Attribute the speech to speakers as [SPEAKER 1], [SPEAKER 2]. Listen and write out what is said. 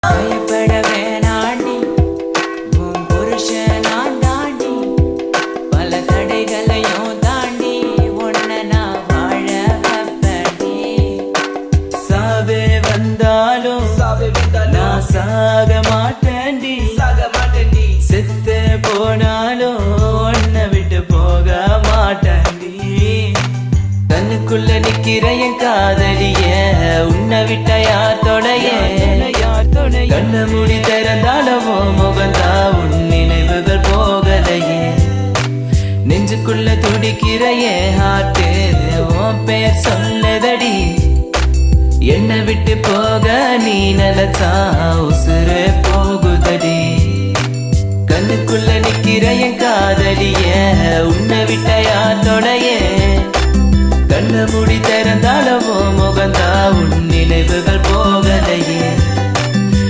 [SPEAKER 1] பயப்பட வேணாண்டி உன் புருஷன் நான் தாண்டி பல தடைகளையும் தாண்டி உன்னை நான் வாழ வைப்பேன்டி சாவே வந்தாலும் நான் சாக மாட்டேன்டி செத்து போனாலும் உன்னை விட்டு போக மாட்டேன்டி கண்ணுக்குள்ள நிக்கிற என் காதலிய உன்னை விட்ட யார் தொடைய கண்ண மூடி திறந்தாலவோ முகந்தா உன் நினைவுகள் போகலையே நெஞ்சுக்குள்ள துடிக்கிற என் ஹார்ட்டு உன் பேர் சொன்னதடி என்னை விட்டு போக நீ நிலச்சா உசுறு போ